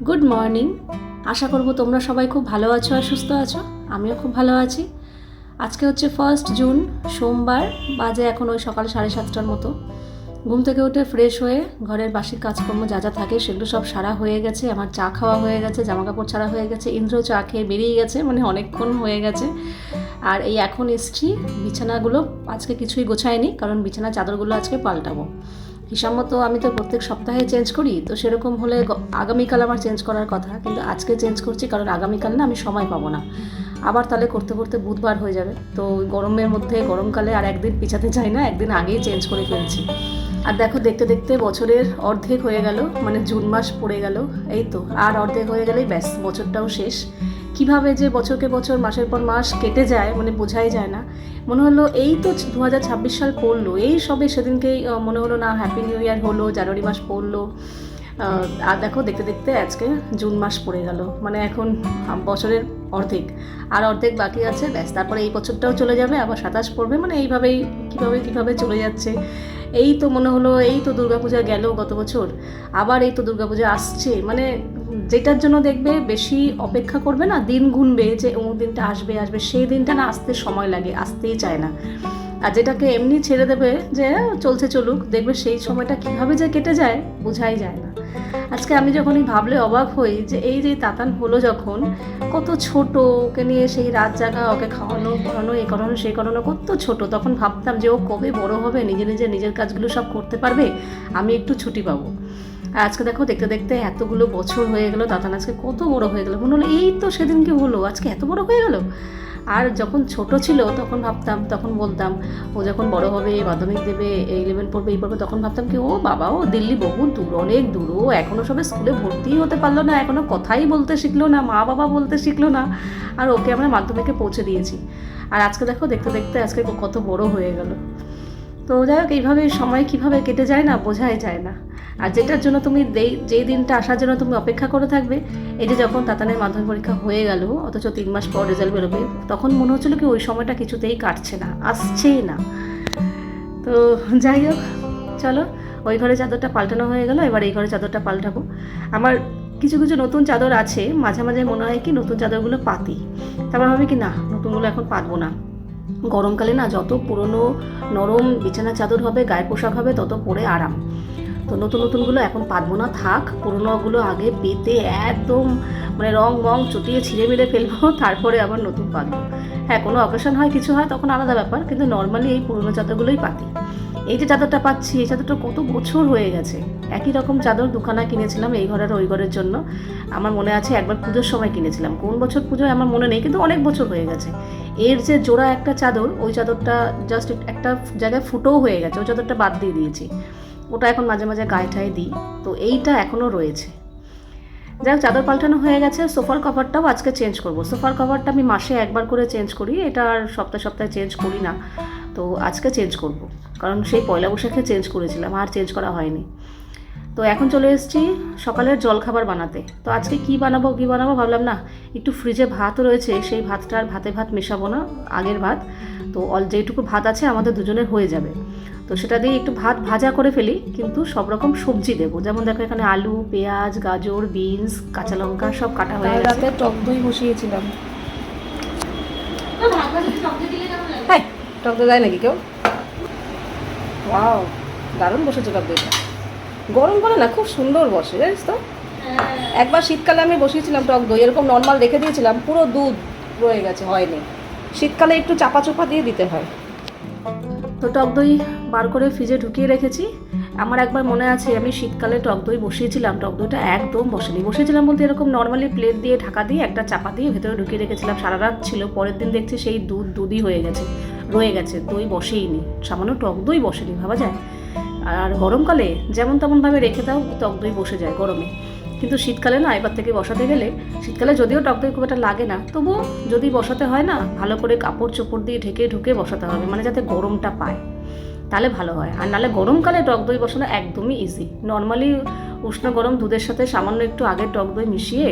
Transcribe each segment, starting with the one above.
Good morning. আশা করব তোমরা সবাই খুব ভালো আছো আর সুস্থ আছো। আমিও খুব ভালো আছি। আজকে হচ্ছে 1 জুন, সোমবার। বাজে এখন ওই সকাল 7:30টার মতো। ঘুম থেকে উঠে ফ্রেশ হয়ে ঘরের বাসি কাজকর্ম যা যা থাকে সেগুলো সব সারা হয়ে গেছে। আমার চা খাওয়া হয়ে গেছে, জামাকাপড় ছাড়া হয়ে গেছে। ইন্দ্র চা খেয়ে বেরিয়ে গেছে, মানে অনেকক্ষণ হয়ে গেছে। আর এই এখন এসছি। বিছানাগুলো আজকে কিছুই গোছায়নি, কারণ বিছানা চাদরগুলো আজকে পাল্টাবো। হিসাব মতো আমি তো প্রত্যেক সপ্তাহে চেঞ্জ করি, তো সেরকম হলে আগামীকাল আমার চেঞ্জ করার কথা, কিন্তু আজকে চেঞ্জ করছি কারণ আগামীকাল না আমি সময় পাবো না। আবার তাহলে করতে করতে বুধবার হয়ে যাবে। তো গরমের মধ্যে গরমকালে আর একদিন পিছাতে চাই না, একদিন আগেই চেঞ্জ করে ফেলছি। আর দেখো, দেখতে দেখতে বছরের অর্ধেক হয়ে গেল, মানে জুন মাস পড়ে গেল। এই তো আর অর্ধেক হয়ে গেলেই ব্যাস, বছরটাও শেষ। কিভাবে যে বছরকে বছর মাসের পর মাস কেটে যায় মানে বোঝাই যায় না। মনে হলো এই তো 2026 সাল পড়লো, এই সবে সেদিনকেই মনে হলো না হ্যাপি নিউ ইয়ার হলো, জানুয়ারি মাস পড়লো। আর দেখো দেখতে দেখতে আজকে জুন মাস পড়ে গেল, মানে এখন বছরের অর্ধেক, আর অর্ধেক বাকি আছে, ব্যাস তারপরে এই বছরটাও চলে যাবে, আবার 27 পড়বে, মানে এইভাবেই কীভাবে চলে যাচ্ছে। এই তো মনে হলো এই তো দুর্গাপূজা গেল গত বছর, আবার এই তো দুর্গাপূজা আসছে, মানে যেটার জন্য দেখবে বেশি অপেক্ষা করবে না, দিন গুনবে যে অমুক দিনটা আসবে আসবে, সেই দিনটা না আসতে সময় লাগে, আসতেই চায় না। আর যেটাকে এমনি ছেড়ে দেবে যে চলছে চলুক, দেখবে সেই সময়টা কীভাবে যে কেটে যায় বোঝাই যায় না। আজকে আমি যখনই ভাবলে অবাক হই যে এই যে তাতান হলো যখন, কত ছোট, ওকে নিয়ে সেই রাত জাগা, ওকে খাওয়ানো পড়ানো, এ করানো সে করানো, কত ছোট। তখন ভাবতাম যে ও কবে বড় হবে, নিজের কাজগুলো সব করতে পারবে, আমি একটু ছুটি পাবো। আর আজকে দেখো দেখতে দেখতে এতগুলো বছর হয়ে গেল, তাতান আজকে কত বড় হয়ে গেল, মনে হলো এই তো সেদিনকে হলো, আজকে এত বড় হয়ে গেল। আর যখন ছোট ছিল তখন ভাবতাম, তখন বলতাম ও যখন বড় হবে, মাধ্যমিক দেবে, 11 পড়বে, এই পড়বে, তখন ভাবতাম কি ও বাবা, ও দিল্লি বহু দূর, অনেক দূর, ও এখনও সবে স্কুলে ভর্তিই হতে পারলো না, এখনও কথাই বলতে শিখলো না, মা বাবা বলতে শিখলো না, আর ওকে আমরা মাধ্যমিকে পৌঁছে দিয়েছি। আর আজকে দেখো দেখতে দেখতে আজকে কত বড় হয়ে গেল। তো যাই হোক, এইভাবে সময় কীভাবে কেটে যায় না বোঝাই যায় না। আর যেটার জন্য তুমি যেই দিনটা আসার জন্য তুমি অপেক্ষা করে থাকবে, এই যে যখন তাতানের মাধ্যমিক পরীক্ষা হয়ে গেল, অথচ 3 মাস পর রেজাল্ট বেরোবে, তখন মনে হচ্ছিলো কি ওই সময়টা কিছুতেই কাটছে না, আসছেই না। তো যাই হোক, চলো, ওই ঘরে চাদরটা পাল্টানো হয়ে গেল, এবার এই ঘরে চাদরটা পাল্টাবো। আমার কিছু কিছু নতুন চাদর আছে, মাঝে মাঝে মনে হয় কি নতুন চাদরগুলো পাতি, তারপর ভাবি কি না নতুনগুলো এখন পাতবো না। গরমকালে না যত পুরনো নরম বিছানা চাদর হবে, গায়ের পোশাক হবে, তত পরে আরাম। তো নতুনগুলো এখন পাতবো না, থাক, পুরোনোগুলো আগে পেতে একদম মানে রং মং চটিয়ে ছিঁড়ে মিলে ফেলবো, তারপরে আবার নতুন পাতবো। হ্যাঁ, কোনো অকেশন হয় কিছু হয় তখন আলাদা ব্যাপার, কিন্তু নর্মালি এই পুরোনো চাদরগুলোই পাতি। এই যে চাদরটা পাচ্ছি, এই চাদরটা কত বছর হয়ে গেছে। একই রকম চাদর দুখানা কিনেছিলাম এই ঘরের ওই ঘরের জন্য। আমার মনে আছে একবার পুজোর সময় কিনেছিলাম, কোন বছর পুজোয় আমার মনে নেই, কিন্তু অনেক বছর হয়ে গেছে। এর যে জোড়া একটা চাদর, ওই চাদরটা জাস্ট একটা জায়গায় ফুটোও হয়ে গেছে, ওই চাদরটা বাদ দিয়ে দিয়েছি, ওটা এখন মাঝে মাঝে গায়ে ঠায়ে দিই। তো এইটা এখনও রয়েছে। যাই হোক, চাদর পাল্টানো হয়ে গেছে। সোফার কভারটাও আজকে চেঞ্জ করব। সোফার কভারটা আমি মাসে একবার করে চেঞ্জ করি, এটা আর সপ্তাহে সপ্তাহে চেঞ্জ করি না। তো আজকে চেঞ্জ করব, কারণ সেই পয়লা বৈশাখে চেঞ্জ করেছিলাম, আর চেঞ্জ করা হয়নি। তো এখন চলে এসেছি সকালের জলখাবার বানাতে। তো আজকে কি বানাবো ভাবলাম না, একটু ফ্রিজে ভাত রয়েছে, সেই ভাতটা আর ভাত মেশাবো না, আগের ভাত। তো যেটুকু ভাত আছে আমাদের দুজনের হয়ে যাবে, তো সেটা দিয়ে একটু ভাত ভাজা করে ফেলি, কিন্তু সব রকম সবজি দেবো। যেমন দেখো এখানে আলু, পেঁয়াজ, গাজর, বিনস, কাঁচা লঙ্কা সব কাটা হয়ে গেছে। রাতে টক দই বসিয়েছিলাম। হ্যাঁ, টক দই দেয় নাকি কেউ? ওয়াও, দারুণ বসেছে টক দইটা। গরম করে না খুব সুন্দর বসে, জানিস তো। একবার শীতকালে আমি বসিয়েছিলাম টক দই, এরকম নর্মাল রেখে দিয়েছিলাম, পুরো দুধ রয়ে গেছে, হয়নি। শীতকালে একটু চাপা দিয়ে দিতে হয়। তো টক দই বার করে ফ্রিজে ঢুকিয়ে রেখেছি। আমার একবার মনে আছে আমি শীতকালে টক দই বসিয়েছিলাম, টক দইটা একদম বসেছিলাম বলতে এরকম নর্মালি প্লেট দিয়ে ঢাকা দিয়ে একটা চাপা দিয়ে ভেতরে ঢুকিয়ে রেখেছিলাম, সারা রাত ছিল। পরের দিন দেখছি সেই দুধই রয়ে গেছে, দই বসেইনি, সামান্য টক দই বসেনি, ভাবা যায়। আর গরমকালে যেমন তেমনভাবে রেখে দাও, টক দই বসে যায় গরমে। কিন্তু শীতকালে না, এবার থেকে বসাতে গেলে, শীতকালে যদিও টক দই খুব একটা লাগে না, তবুও যদি বসাতে হয় না, ভালো করে কাপড় চোপড় দিয়ে ঢুকে বসাতে হবে, মানে যাতে গরমটা পায়, তাহলে ভালো হয়। আর নাহলে গরমকালে টক দই বসানো একদমই ইজি। নর্মালি উষ্ণ গরম দুধের সাথে সামান্য একটু আগে টক দই মিশিয়ে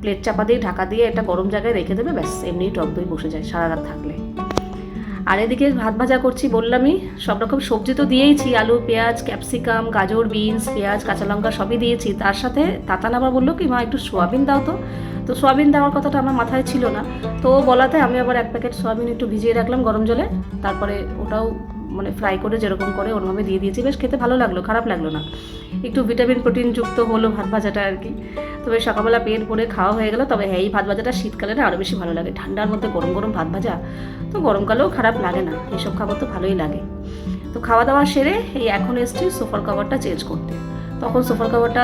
প্লেট চাপা দিয়ে ঢাকা দিয়ে একটা গরম জায়গায় রেখে দেবে, ব্যাস এমনিই টক দই বসে যায় সারা রাত থাকলে। আর এদিকে ভাত ভাজা করছি বললামই, সব রকম সবজি তো দিয়েইছি, আলু পেঁয়াজ ক্যাপসিকাম গাজর বিনস পেঁয়াজ কাঁচা লঙ্কা সবই দিয়েছি। তার সাথে তাতান আবার বললো কি মা একটু সোয়াবিন দাও তো। তো সোয়াবিন দেওয়ার কথাটা আমার মাথায় ছিল না, তো ও বলাতে আমি আবার 1 প্যাকেট সোয়াবিন একটু ভিজিয়ে রাখলাম গরম জলে, তারপরে ওটাও মানে ফ্রাই করে যেরকম করে ওরভাবে দিয়ে দিয়েছি। বেশ খেতে ভালো লাগলো, খারাপ লাগলো না, একটু ভিটামিন প্রোটিন যুক্ত হলো ভাত ভাজাটা আর কি। তবে সকালবেলা পেট ভরে খাওয়া হয়ে গেল। তবে হ্যাঁ, এই ভাত ভাজাটা শীতকালে না আরও বেশি ভালো লাগে, ঠান্ডার মধ্যে গরম গরম ভাত ভাজা তো গরমকালেও খারাপ লাগে না, এসব খাবার তো ভালোই লাগে। তো খাওয়া দাওয়া সেরে এই এখন এসছি সোফার কভারটা চেঞ্জ করতে। তখন সোফার কভারটা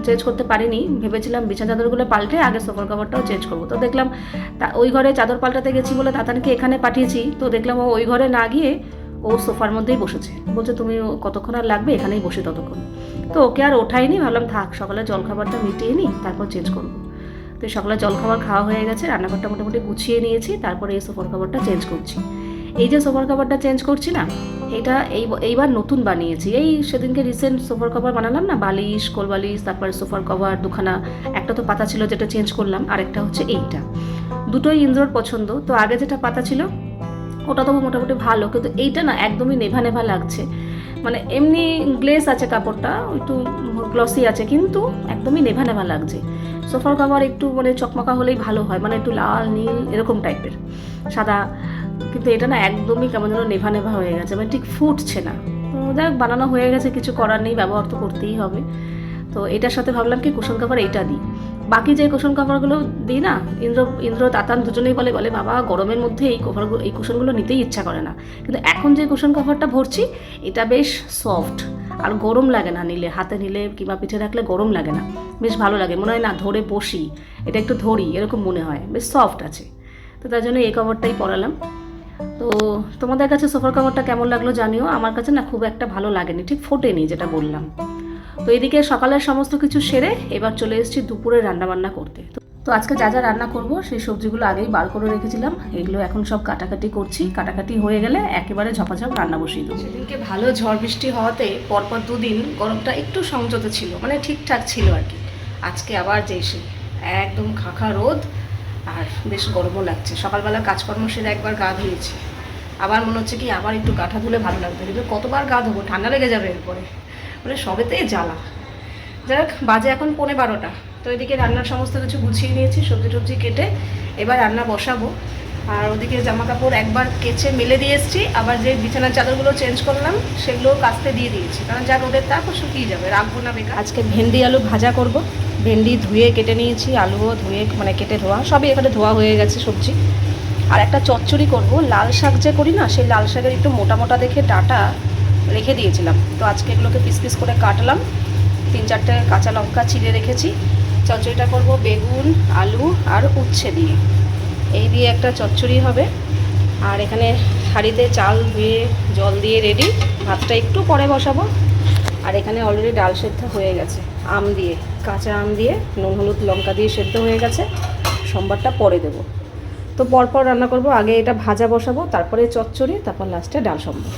চেঞ্জ করতে পারিনি, ভেবেছিলাম বিছানা চাদরগুলো পাল্টে আগে সোফার কভারটাও চেঞ্জ করবো। তো দেখলাম ওই ঘরে চাদর পাল্টাতে গেছি বলে তাতানকে এখানে পাঠিয়েছি, তো দেখলাম ও ওই ঘরে না গিয়ে ও সোফার মধ্যেই বসেছে, বলছে তুমি কতক্ষণ আর লাগবে, এখানেই বসে ততক্ষণ। তো ওকে আর ওঠাইনি, ভাবলাম থাক সকালে জলখাবারটা মিটিয়ে নিই তারপর চেঞ্জ করবো। তো সকালে জলখাবার খাওয়া হয়ে গেছে, রান্নাঘরটা মোটামুটি গুছিয়ে নিয়েছি, তারপরে এই সোফার কভারটা চেঞ্জ করছি। এই যে সোফার কভারটা চেঞ্জ করছি না, এটা এইবার নতুন বানিয়েছি। এই সেদিনকে রিসেন্ট সোফার কভার বানালাম না, বালিশ কোল বালিশ তারপরে সোফার কভার দুখানা, একটা তো পাতা ছিল যেটা চেঞ্জ করলাম, আরেকটা হচ্ছে এইটা। দুটোই ইন্দ্রর পছন্দ। তো আগে যেটা পাতা ছিল ওটা তো মোটামুটি ভালো, কিন্তু এইটা না একদমই নেভা নেভা লাগছে, মানে এমনি গ্লেস আছে কাপড়টা, একটু গ্লসি আছে কিন্তু একদমই নেভা নেভা লাগছে। সোফার কভার একটু মানে চকমকা হলেই ভালো হয়, মানে একটু লাল নীল এরকম টাইপের সাদা, কিন্তু এটা না একদমই কেমন যেন নেভা নেভা হয়ে গেছে, মানে ঠিক ফুটছে না। তো যাই হোক, বানানো হয়ে গেছে, কিছু করার নেই, ব্যবহার তো করতেই হবে। তো এটার সাথে ভাবলাম কি কুশন কভার এইটা দিই। বাকি যে কুশন কভারগুলো দিই না, ইন্দ্র তাতান দুজনেই বলে বাবা গরমের মধ্যে এই কুশনগুলো নিতেই ইচ্ছা করে না, কিন্তু এখন যে কুশন কভারটা ভরছি এটা বেশ সফট, আর গরম লাগে না নিলে, হাতে নিলে কিংবা পিঠে রাখলে গরম লাগে না, বেশ ভালো লাগে, মনে হয় না ধরে বসি, এটা একটু ধরি এরকম মনে হয়, বেশ সফট আছে। তো তার জন্য এই কভারটাই পরালাম। তো তোমাদের কাছে সোফার কভারটা কেমন লাগলো জানিও, আমার কাছে না খুব একটা ভালো লাগেনি, ঠিক ফোটেনি যেটা বললাম। তো এদিকে সকালের সমস্ত কিছু সেরে এবার চলে এসেছি দুপুরে রান্নাবান্না করতে। তো আজকে যা যা রান্না করব সেই সবজিগুলো আগেই বার করে রেখেছিলাম, এগুলো এখন সব কাটাকাটি করছি, কাটাকাটি হয়ে গেলে একেবারে ঝপাঝপ রান্না বসিয়ে দেবো। সেদিনকে ভালো ঝড় বৃষ্টি হওয়াতে পরপর 2 দিন গরমটা একটু সংযত ছিল, মানে ঠিকঠাক ছিল আর কি। আজকে আবার যেসে একদম খাখা রোদ, আর বেশ গরমও লাগছে। সকালবেলা কাজকর্ম সেরে একবার গা ধুয়েছি, আবার মনে হচ্ছে কি আবার একটু গাঠা ধুলে ভালো লাগবে, কিন্তু কতবার গা ধোবো, ঠান্ডা লেগে যাবে এরপরে, মানে সবেতেই জ্বালা। যাক, বাজে এখন 11:15। তো এদিকে রান্নার সমস্ত কিছু গুছিয়ে নিয়েছি, সবজি টবজি কেটে এবার রান্না বসাবো। আর ওদিকে জামা কাপড় একবার কেচে মেলে দিয়ে এসেছি, আবার যে বিছানার চাদরগুলো চেঞ্জ করলাম সেগুলো কাচতে দিয়ে দিয়েছি, কারণ যা রোদের তাপ শুকিয়ে যাবে, রাখবো না বেকার। আজকে ভেন্ডি আলু ভাজা করব। ভেন্ডি ধুয়ে কেটে নিয়েছি, আলুও ধুয়ে মানে কেটে ধোয়া, সবই এখানে ধোয়া হয়ে গেছে সবজি। আর একটা চচ্চড়ি করব, লাল শাক যে করি না, সেই লাল শাকের একটু মোটা মোটা দেখে ডাঁটা রেখে দিয়েছিলাম, তো আজকে এগুলোকে পিস পিস করে কাটলাম, 3-4টে কাঁচা লঙ্কা চিড়ে রেখেছি। চচ্চড়িটা করব বেগুন আলু আর উচ্ছে দিয়ে, এই দিয়ে একটা চচ্চড়ি হবে। আর এখানে হাঁড়িতে চাল ধুয়ে জল দিয়ে রেডি, ভাতটা একটু পরে বসাবো। আর এখানে অলরেডি ডাল সেদ্ধ হয়ে গেছে, আম দিয়ে, কাঁচা আম দিয়ে নুন হলুদ লঙ্কা দিয়ে সেদ্ধ হয়ে গেছে, সোমবারটা পরে দেবো। তো পরপর রান্না করব, আগে এটা ভাজা বসাবো, তারপরে চচ্চড়ি, তারপর লাস্টে ডাল সম্বর।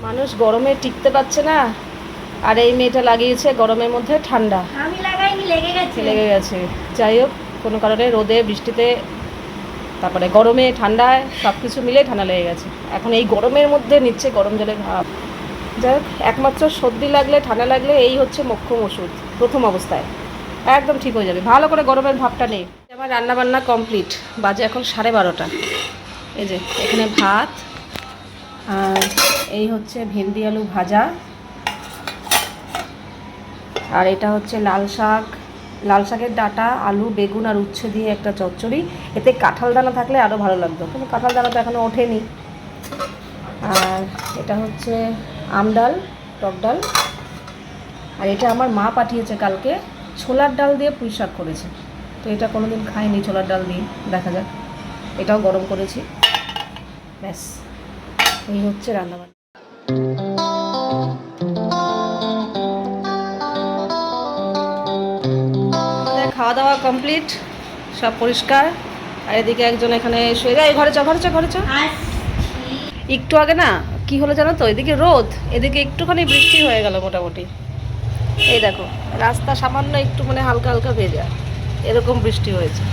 মানুষ গরমে টিকতে পারছে না, আর এই মেয়েটা লাগিয়েছে গরমের মধ্যে ঠান্ডা। আমি লাগাইনি, লেগে গেছে। যাই হোক, কোনো কারণে রোদে বৃষ্টিতে তারপরে গরমে ঠান্ডায় সব কিছু মিলে ঠান্ডা লেগে গেছে। এখন এই গরমের মধ্যে নিচ্ছে গরম জলের ভাব। যাই হোক, একমাত্র সর্দি লাগলে ঠান্ডা লাগলে এই হচ্ছে মোক্ষম ওষুধ প্রথম অবস্থায়, একদম ঠিক হয়ে যাবে, ভালো করে গরমের ভাবটা নেই। আমার রান্নাবান্না কমপ্লিট, বাজে এখন 12:30। এই যে এখানে ভাত, আর এই হচ্ছে ভেন্ডি আলু ভাজা, আর এটা হচ্ছে লাল শাকের ডাঁটা আলু বেগুন আর উচ্ছে দিয়ে একটা চচ্চড়ি। এতে কাঁঠাল দানা থাকলে আরও ভালো লাগতো, কিন্তু কাঁঠাল দানা তো এখনও ওঠেনি। আর এটা হচ্ছে আম ডাল, টক ডাল, আর এটা আমার মা পাঠিয়েছে কালকে, ছোলার ডাল দিয়ে পুঁই শাক করেছে। তো এটা কোনোদিন খাইনি ছোলার ডাল দিয়ে, দেখা যাক। এটাও গরম করেছি, ব্যাস এই হচ্ছে রান্নাবান্না। আমাদের খাওয়া দাওয়া কমপ্লিট, সব পরিষ্কার। আর এদিকে একজন এখানে শুয়ে যায়, ঘরে চ ঘরে চ ঘরে চ। একটু আগে না কি হলো জানো তো, এদিকে রোদ, এদিকে একটুখানি বৃষ্টি হয়ে গেল মোটামুটি। এই দেখো রাস্তা সামান্য একটু মানে হালকা হালকা ভেজা, এরকম বৃষ্টি হয়েছে।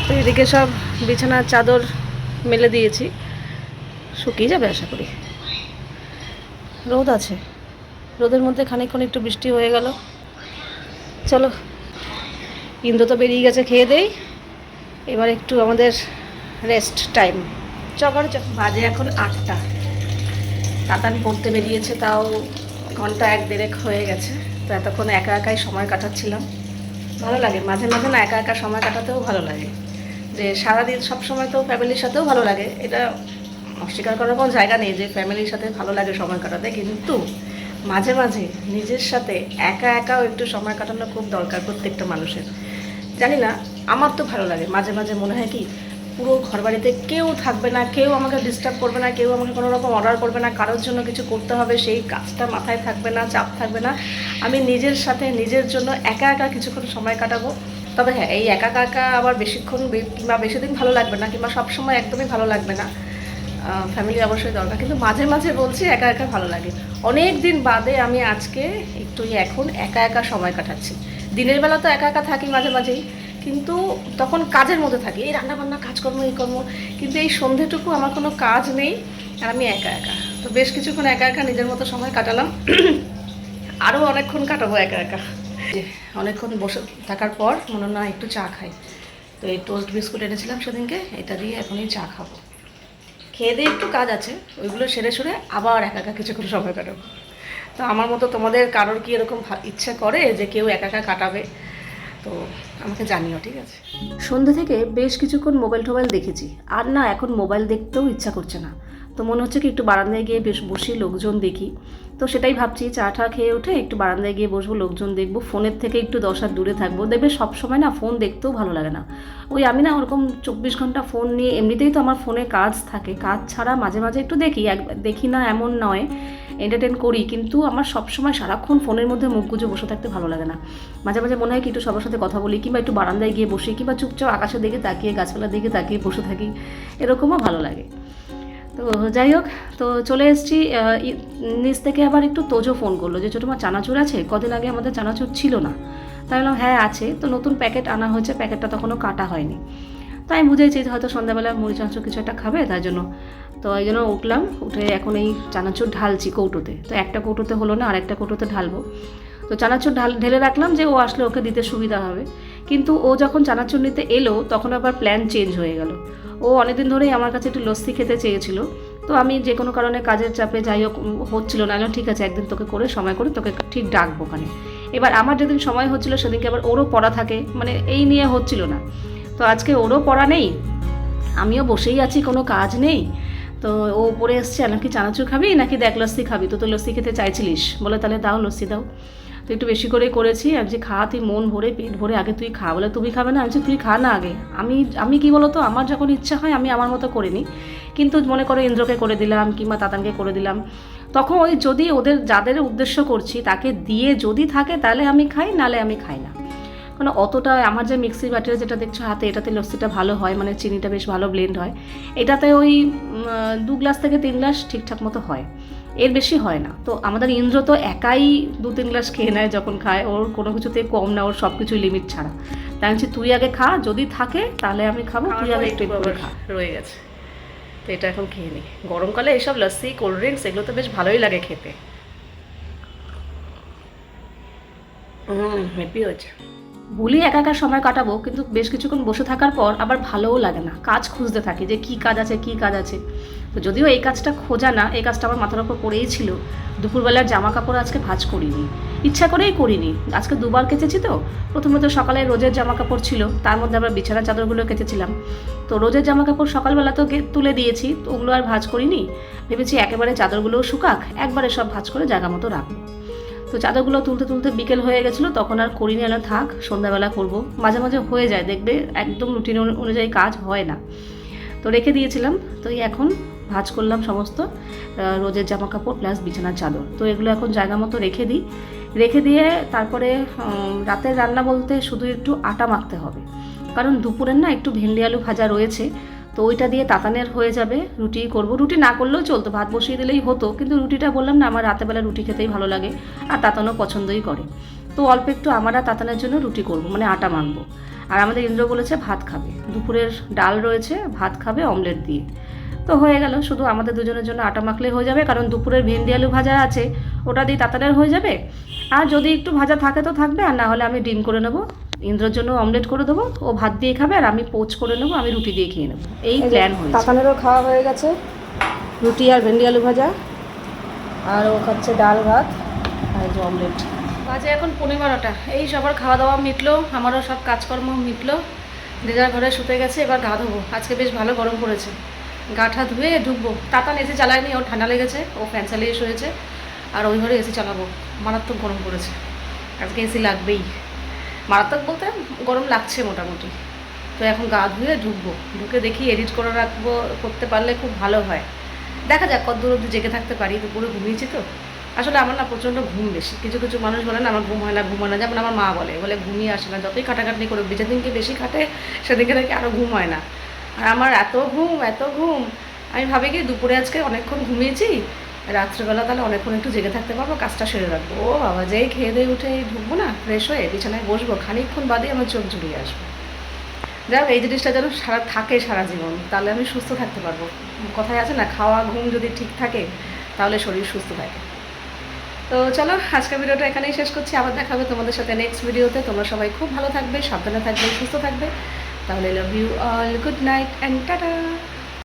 তো এদিকে সব বিছানার চাদর মেলে দিয়েছি, শুকিয়ে যাবে আশা করি। রোদ আছে, রোদের মধ্যে খানিকক্ষণ একটু বৃষ্টি হয়ে গেল। চলো, ইন্দ্র তো বেরিয়ে গেছে, খেয়ে দেই। এবার একটু আমাদের রেস্ট টাইম। চকর চক বাজে এখন 8টা। তাতান পড়তে বেরিয়েছে, তাও ঘন্টা 1-1.5 হয়ে গেছে। তো এতক্ষণ একা একাই সময় কাটাচ্ছিলাম। ভালো লাগে মাঝে মাঝে না, একা একা সময় কাটাতেও ভালো লাগে। যে সারাদিন সব সময় তো ফ্যামিলির সাথেও ভালো লাগে, এটা অস্বীকার করার কোনো জায়গা নেই যে ফ্যামিলির সাথে ভালো লাগে সময় কাটাতে, কিন্তু মাঝে মাঝে নিজের সাথে একা একাও একটু সময় কাটানো খুব দরকার প্রত্যেকটা মানুষের। জানি না, আমার তো ভালো লাগে। মাঝে মাঝে মনে হয় কি, পুরো ঘরবাড়িতে কেউ থাকবে না, কেউ আমাকে ডিস্টার্ব করবে না, কেউ আমাকে কোনো রকম অর্ডার করবে না, কারোর জন্য কিছু করতে হবে সেই কাজটা মাথায় থাকবে না, চাপ থাকবে না। আমি নিজের সাথে নিজের জন্য একা একা কিছুক্ষণ সময় কাটাবো। তবে হ্যাঁ, এই একা একা আবার বেশিক্ষণ কিংবা বেশি দিন ভালো লাগবে না, কিংবা সবসময় একদমই ভালো লাগবে না। ফ্যামিলি অবশ্যই দরকার, কিন্তু মাঝে মাঝে বলছি একা একা ভালো লাগে। অনেক দিন বাদে আমি আজকে একটু এখন একা একা সময় কাটাচ্ছি। দিনের বেলা তো একা একা থাকি মাঝে মাঝেই, কিন্তু তখন কাজের মধ্যে থাকি, এই রান্নাবান্না কাজকর্ম এই কর্ম। কিন্তু এই সন্ধেটুকু আমার কোনো কাজ নেই, আর আমি একা একা। তো বেশ কিছুক্ষণ একা একা নিজের মতো সময় কাটালাম, আরও অনেকক্ষণ কাটাবো একা একা। অনেকক্ষণ বসে থাকার পর মনে না একটু চা খাই। তো এই টোস্ট বিস্কুট এনেছিলাম সেদিনকে, এটা দিয়ে এখনই চা খাবো। খেয়ে দিয়ে একটু কাজ আছে, ওইগুলো সেরে সেরে আবার একা একা কিছুক্ষণ সময় কাটাবো। তো আমার মতো তোমাদের কারোর কি এরকম ইচ্ছা করে যে কেউ একা একা কাটাবে, তো আমাকে জানিও, ঠিক আছে? সন্ধ্যে থেকে বেশ কিছুক্ষণ মোবাইল টোবাইল দেখেছি, আর না এখন মোবাইল দেখতেও ইচ্ছা করছে না। তো মনে হচ্ছে কি একটু বারান্দায় গিয়ে বেশ বসি, লোকজন দেখি। তো সেটাই ভাবছি, চা টা খেয়ে উঠে একটু বারান্দায় গিয়ে বসবো, লোকজন দেখবো, ফোনের থেকে একটু 10 হাত দূরে থাকবো। দেখবে সবসময় না ফোন দেখতেও ভালো লাগে না। ওই আমি না ওরকম 24 ঘন্টা ফোন নিয়ে, এমনিতেই তো আমার ফোনে কাজ থাকে, কাজ ছাড়া মাঝে মাঝে একটু দেখি, দেখি না এমন নয়, এন্টারটেন করি, কিন্তু আমার সবসময় সারাক্ষণ ফোনের মধ্যে মুখ গুজে বসে থাকতে ভালো লাগে না। মাঝে মাঝে মনে হয় কি একটু সবার সাথে কথা বলি, কিংবা একটু বারান্দায় গিয়ে বসি, কিংবা চুপচাপ আকাশের দিকে তাকিয়ে, গাছপালার দিকে তাকিয়ে বসে থাকি, এরকমও ভালো লাগে। তো যাই হোক, তো চলে এসেছি। নিচ থেকে আবার একটু তোজো ফোন করলো যে ছোটো মা চানাচুর আছে, কদিন আগে আমাদের চানাচুর ছিল না। তাই বললাম হ্যাঁ আছে। তো নতুন প্যাকেট আনা হয়েছে, প্যাকেটটা তখনও কাটা হয়নি। তাই আমি বুঝেছি হয়তো সন্ধ্যাবেলা মুড়ি চানাচুর কিছু একটা খাবে, তাই জন্য। তো এই জন্য উঠলাম, উঠে এখন এই চানাচুর ঢালছি কৌটোতে। তো একটা কৌটোতে হলো না, আর একটা কৌটোতে ঢালবো। তো চানাচুর ঢেলে রাখলাম যে ও আসলে ওকে দিতে সুবিধা হবে। কিন্তু ও যখন চানাচুর নিতে এলো তখন আবার প্ল্যান চেঞ্জ হয়ে গেল। ও অনেকদিন ধরেই আমার কাছে একটু লস্যি খেতে চেয়েছিল। তো আমি যে কোনো কারণে কাজের চাপে যাই হোক হচ্ছিল না, ঠিক আছে একদিন তোকে করে সময় করে তোকে ঠিক ডাকবো ওখানে। এবার আমার যেদিন সময় হচ্ছিল সেদিনকে আবার ওরও পড়া থাকে, মানে এই নিয়ে হচ্ছিল না। তো আজকে ওরও পড়া নেই, আমিও বসেই আছি, কোনো কাজ নেই। তো ও পড়ে এসছে, নাকি চানাচুর খাবি নাকি দেখ লস্যি খাবি, তো লস্যি খেতে চাইছিলিস, বলে তাহলে দাও লস্যি দাও। তো একটু বেশি করেই করেছি। আর যে খা, তুই মন ভরে পেট ভরে আগে তুই খা, বলে তুমি খাবে না, আমি তুই খা না আগে। আমি কি বলতো, আমার যখন ইচ্ছা হয় আমি আমার মতো করে নিই, কিন্তু মনে করো ইন্দ্রকে করে দিলাম কিংবা তাতানকে করে দিলাম, তখন ওই যদি ওদের যাদের উদ্দেশ্য করছি তাকে দিয়ে যদি থাকে তাহলে আমি খাই, নালে আমি খাই না। কারণ অতটা আমার যে মিক্সি বাটির যেটা দেখছো হাতে, এটাতে লস্যিটা ভালো হয়, মানে চিনিটা বেশ ভালো ব্লেন্ড হয়। এটাতে ওই 2 গ্লাস থেকে 3 গ্লাস ঠিকঠাক মতো হয়, এর বেশি হয় না। তো আমাদের ইন্দ্র তো একাই 2-3 গ্লাস খেয়ে নেয় যখন খায়, ওর কোনো কিছুতে কম না, ওর সব কিছুই লিমিট ছাড়া। তাই বলছি তুই আগে খা, যদি থাকে তাহলে আমি খাবো, তুই আগে একটু করে খা। রয়ে গেছে, তো এটা এখন খেয়ে নিই। গরমকালে এইসব লস্যি কোল্ড ড্রিঙ্কস এগুলো তো বেশ ভালোই লাগে খেতে। হেভি হয়েছে। ভুলি একা একা সময় কাটাবো, কিন্তু বেশ কিছুক্ষণ বসে থাকার পর আবার ভালোও লাগে না, কাজ খুঁজতে থাকি যে কী কাজ আছে কী কাজ আছে। তো যদিও এই কাজটা খোঁজা না, এই কাজটা আমার মাথার ওপর পড়েই ছিল। দুপুরবেলার জামা কাপড় আজকে ভাঁজ করিনি, ইচ্ছা করেই করিনি। আজকে দুবার কেচেছি। তো প্রথমত সকালে রোজের জামা কাপড় ছিল, তার মধ্যে আবার বিছানার চাদরগুলো কেচেছিলাম। তো রোজের জামা কাপড় সকালবেলা তো তুলে দিয়েছি, তো ওগুলো আর ভাঁজ করিনি। ভেবেছি একেবারে চাদরগুলোও শুকাক, একবারে সব ভাঁজ করে জায়গা মতো রাখবো। তো চাদরগুলো তুলতে তুলতে বিকেল হয়ে গেছিলো, তখন আর করিনি, এলো থাক সন্ধ্যাবেলা করব। মাঝে মাঝে হয়ে যায়, দেখবে একদম রুটিন অনুযায়ী কাজ হয় না, তো রেখে দিয়েছিলাম। তো এখন ভাঁজ করলাম সমস্ত রোজের জামা কাপড় প্লাস বিছানার চাদর। তো এগুলো এখন জায়গা মতো রেখে দিয়ে তারপরে রাতের রান্না বলতে শুধু একটু আটা মাখতে হবে, কারণ দুপুরের না একটু ভেন্ডি আলু ভাজা রয়েছে। তো ওইটা দিয়ে তাতানের হয়ে যাবে, রুটি করব। রুটি না করলেও চলতো, ভাত বসিয়ে দিলেই হতো, কিন্তু রুটিটা বললাম না আমার রাতেবেলা রুটি খেতেই ভালো লাগে, আর তাতানও পছন্দই করে। তো অল্প একটু আমার আর তাতানের জন্য রুটি করব, মানে আটা মাখবো। আর আমাদের ইন্দ্র বলেছে ভাত খাবে, দুপুরের ডাল রয়েছে, ভাত খাবে অমলেট দিয়ে। তো হয়ে গেল, শুধু আমাদের দুজনের জন্য আটা মাখলে হয়ে যাবে, কারণ দুপুরের ভেন্ডি আলু ভাজা আছে, ওটা দিয়ে তাতানের হয়ে যাবে। আর যদি একটু ভাজা থাকে তো থাকবে, আর না হলে আমি ডিম করে নেবো, ইন্দ্রর জন্য অমলেট করে দেবো, ও ভাত দিয়ে খাবে, আর আমি পোচ করে নেবো, আমি রুটি দিয়ে খেয়ে নেবো। এই প্ল্যান হয়েছে। তাতানেরও খাওয়া হয়ে গেছে, রুটি আর ভেন্ডি আলু ভাজা, আর ও খাচ্ছে ডাল ভাত আর যে অমলেট। বাজে এখন 11:15। এই সবার খাওয়া দাওয়া মিটলো, আমারও সব কাজকর্ম মিটলো, যে যার ঘরে শুতে গেছে। এবার গা ধোবো, আজকে বেশ ভালো গরম পড়েছে, গাঠা ধুয়ে ঢুকবো। তাতান এসি চালায়নি, ওর ঠান্ডা লেগেছে, ও ফ্যান চালিয়ে শুয়েছে, আর ওই ঘরে এসি চালাবো। মারাত্মক গরম পড়েছে, আজকে এসি লাগবেই। মারাত্মক বলতে গরম লাগছে মোটামুটি। তো এখন গা ধুয়ে ঢুকবো, ঢুকে দেখি এডিট করে রাখবো, করতে পারলে খুব ভালো হয়। দেখা যাক কত দূর অবধি জেগে থাকতে পারি। দুপুরে ঘুমিয়েছি তো, আসলে আমার না প্রচণ্ড ঘুম বেশি। কিছু কিছু মানুষ বলে না আমার ঘুম হয় না, যেমন আমার মা বলে ঘুমিয়ে আসে না, যতই খাটাখাটনি করে যেদিনকে বেশি খাটে সেদিনকে নাকি আরও ঘুম হয় না। আর আমার এত ঘুম, আমি ভাবি কি দুপুরে আজকে অনেকক্ষণ ঘুমিয়েছি, রাত্রেবেলা তাহলে অনেকক্ষণ একটু জেগে থাকতে পারবো, কাজটা সেরে রাখবো। ও বাবা, যেই খেয়ে দিয়ে উঠে ঢুকবো না, ফ্রেশ হয়ে বিছানায় বসবো, খানিকক্ষণ বাদেই আমার চোখ জুড়িয়ে আসবে। যাক, এই জিনিসটা যেন সারা জীবন, তাহলে আমি সুস্থ থাকতে পারবো। কথায় আছে না, খাওয়া ঘুম যদি ঠিক থাকে তাহলে শরীর সুস্থ থাকে। তো চলো, আজকের ভিডিওটা এখানেই শেষ করছি। আবার দেখা হবে তোমাদের সাথে নেক্সট ভিডিওতে। তোমরা সবাই খুব ভালো থাকবে, সাবধানে থাকবে, সুস্থ থাকবে। তাহলে love you all, good night and tata.